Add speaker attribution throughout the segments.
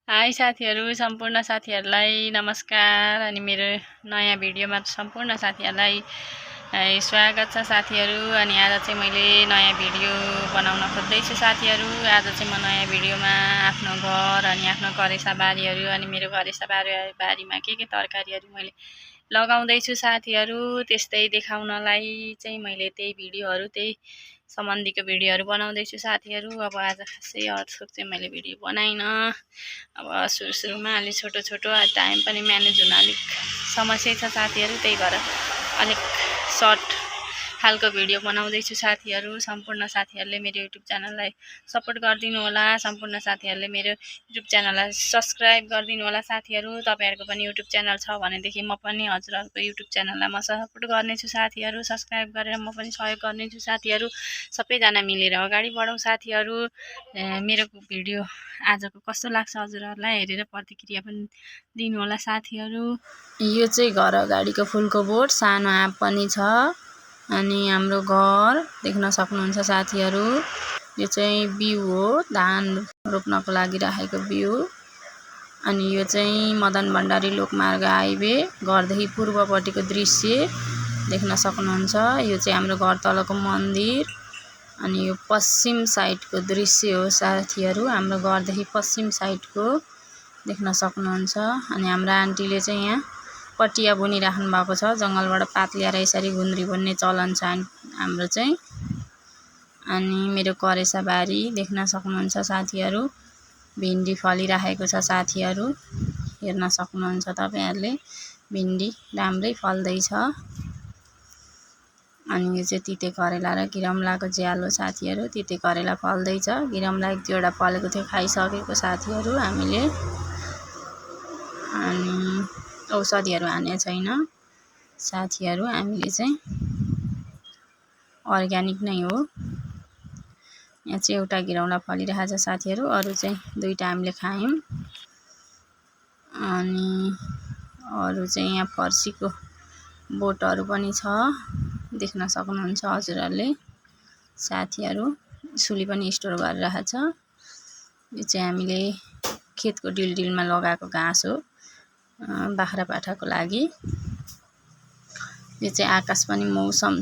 Speaker 1: High साथीहरू, सम्पूर्ण साथीहरूलाई नमस्कार। अनि मेरो नयाँ भिडियोमा सम्पूर्ण साथीहरूलाई स्वागत छ साथीहरू। अनि आज चाहिँ मैले नयाँ भिडियो बनाउन खोज्दैछु साथीहरू। आज चाहिँ म नयाँ भिडियोमा आफ्नो घर अनि आफ्नो करेसा बारीहरू अनि मेरो करेसा बारीमा के तरकारीहरू मैले लगाउँदैछु साथीहरू। त्यस्तै देखाउनलाई चाहिँ मैले त्यही भिडियोहरू त्यही सम्बन्धीको भिडियोहरू बनाउँदैछु साथीहरू। अब आज खासै अर्थक चाहिँ मैले भिडियो बनाइनँ। अब सुरुमा अलि छोटो छोटो टाइम पनि म्यानेज हुन अलिक समस्या छ साथीहरू, त्यही भएर अलिक सर्ट खालको भिडियो बनाउँदैछु साथीहरू। सम्पूर्ण साथीहरूले मेरो युट्युब च्यानललाई सपोर्ट गरिदिनु होला। सम्पूर्ण साथीहरूले मेरो युट्युब च्यानललाई सब्सक्राइब गरिदिनु होला साथीहरू। तपाईँहरूको पनि युट्युब च्यानल छ भनेदेखि म पनि हजुरहरूको युट्युब च्यानललाई म सपोर्ट गर्नेछु साथीहरू। सब्सक्राइब गरेर म पनि सहयोग गर्नेछु साथीहरू। सबैजना मिलेर अगाडि बढौँ साथीहरू। मेरो भिडियो आजको कस्तो लाग्छ हजुरहरूलाई हेरेर प्रतिक्रिया पनि दिनु होला साथीहरू। यो चाहिँ घर अगाडिको फुलको बोट, सानो आँप पनि छ। अनि हाम्रो घर देख्न सक्नुहुन्छ साथीहरू। यो चाहिँ बिउ हो, धान रोप्नको लागि राखेको बिउ। अनि यो चाहिँ मदन भण्डारी लोकमार्ग हाइवे घरदेखि पूर्वपट्टिको दृश्य देख्न सक्नुहुन्छ। यो चाहिँ हाम्रो घर तलको मन्दिर। अनि यो पश्चिम साइडको दृश्य हो साथीहरू। हाम्रो घरदेखि पश्चिम साइडको देख्न सक्नुहुन्छ। अनि हाम्रो आन्टीले चाहिँ यहाँ पटिया बुनिराख्नु भएको छ। जङ्गलबाट पात ल्याएर यसरी गुन्द्री बुन्ने चलन छ हाम्रो चाहिँ। अनि मेरो करेसा बारी देख्न सक्नुहुन्छ साथीहरू। भिन्डी फलिराखेको छ साथीहरू, हेर्न सक्नुहुन्छ तपाईँहरूले। भिन्डी राम्रै फल्दैछ। अनि यो चाहिँ तिते करेला र किरमलाको ज्यालो साथीहरू। तिते करेला फल्दैछ, किरमला एक दुईवटा फलेको थियो, खाइसकेको साथीहरू हामीले। अनि औषधिहरू हाने छैन साथीहरू, हामीले चाहिँ अर्ग्यानिक नै हो। यहाँ चाहिँ एउटा किरौला फलिरहेको छ साथीहरू, अरू चाहिँ दुईवटा हामीले खायौँ। अनि अरू चाहिँ यहाँ फर्सीको बोटहरू पनि छ, देख्न सक्नुहुन्छ हजुरहरूले साथीहरू। सुली पनि स्टोर गरिरहेको छ। यो चाहिँ हामीले खेतको डिलमा लगाएको घाँस हो, बाख्रा पाठाको लागि। यो चाहिँ आकाश पनि मौसम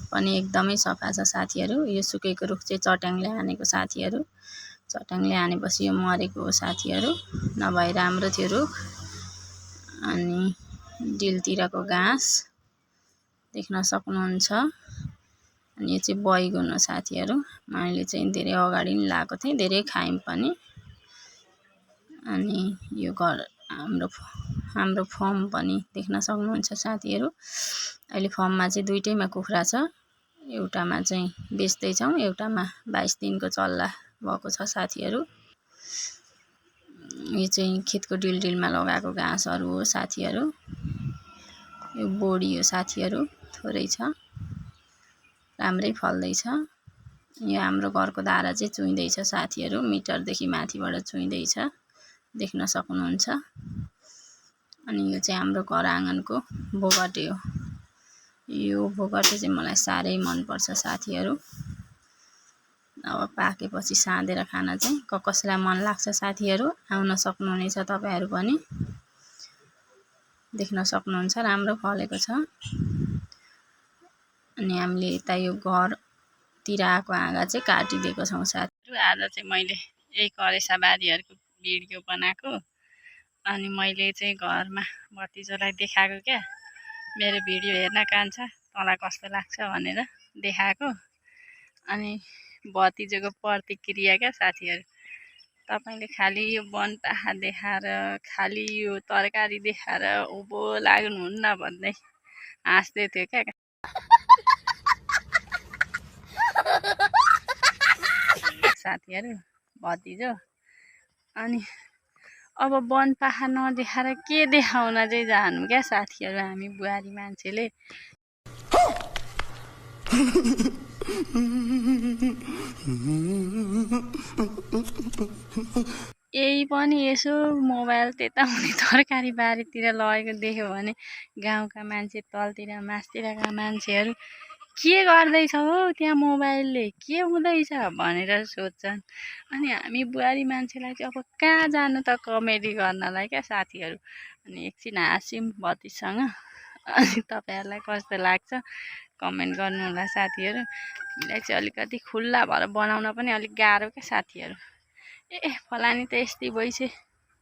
Speaker 1: पनि एकदमै सफा छ साथीहरू। यो सुकेको रुख चाहिँ चट्याङले हानेको साथीहरू। चट्याङले हानेपछि यो मरेको हो साथीहरू, नभए राम्रो थियो रुख। अनि डिलतिरको घाँस देख्न सक्नुहुन्छ। अनि यो चाहिँ बैगुन हो साथीहरू। मैले चाहिँ धेरै अगाडि नै लगाएको थिएँ, धेरै खायौँ पनि। अनि यो घर हाम्रो फर्म पनि देख्न सक्नुहुन्छ साथीहरू। अहिले फर्ममा चाहिँ दुईटैमा कुखुरा छ। एउटामा चाहिँ बेच्दैछौँ, एउटामा 22 दिनको चल्ला भएको छ साथीहरू। यो चाहिँ खेतको डिलमा लगाएको घाँसहरू हो साथीहरू। यो बोडी हो साथीहरू, थोरै छ, राम्रै फल्दैछ। यो हाम्रो घरको धारा चाहिँ चुइँदैछ साथीहरू, मिटरदेखि माथिबाट चुइँदैछ, देख्न सक्नुहुन्छ। अनि यो चाहिँ हाम्रो घर आँगनको भोगटे हो। यो भोगटे चाहिँ मलाई साह्रै मनपर्छ साथीहरू। अब पाकेपछि साँधेर खान चाहिँ कसैलाई मन लाग्छ साथीहरू, आउन सक्नुहुनेछ तपाईँहरू पनि। देख्न सक्नुहुन्छ राम्रो फलेको छ। अनि हामीले यता यो घरतिर आएको हाँगा चाहिँ काटिदिएको छौँ साथीहरू। आज चाहिँ मैले यही करेसा बारीहरूको भिडियो बनाएको। अनि मैले चाहिँ घरमा भतिजोलाई देखाएको क्या, मेरो भिडियो हेर्न कान्छ तँलाई कस्तो लाग्छ भनेर देखाएको। अनि भतिजोको प्रतिक्रिया क्या साथीहरू। तपाईँले खालि यो वनपाखा देखाएर, खालि यो तरकारी देखाएर उँभो लाग्नुहुन्न भन्दै हाँस्दै थियो क्या साथीहरू भतिजो। अनि अब वनपाखा नदेखाएर के देखाउन चाहिँ जानु क्या साथीहरू हामी बुहारी मान्छेले। यही पनि यसो मोबाइल त्यताउनि तरकारी बारीतिर लगेको देख्यो भने गाउँका मान्छे, तलतिर मासतिरका मान्छेहरू के गर्दैछ हो त्यहाँ मोबाइलले के हुँदैछ भनेर सोध्छन्। अनि हामी बुहारी मान्छेलाई चाहिँ अब कहाँ जानु त कमेडी गर्नलाई क्या साथीहरू। अनि एकछिन हाँस्यौँ भतिसँग। अनि तपाईँहरूलाई कस्तो लाग्छ कमेन्ट गर्नुहोला साथीहरू। हामीलाई चाहिँ अलिकति खुल्ला भएर बनाउन पनि अलिक गाह्रो क्या साथीहरू। ए फलानी त यस्तै भइसे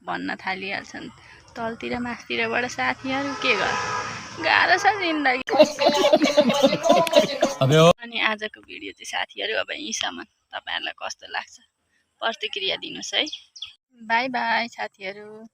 Speaker 1: भन्न थालिहाल्छन् तलतिर मासतिरबाट साथीहरू। के गर्नु गाह्रो छ जिन्दगी। अनि आजको भिडियो चाहिँ साथीहरू अब यहीँसम्म। तपाईँहरूलाई कस्तो लाग्छ प्रतिक्रिया दिनुहोस् है। बाई बाई साथीहरू।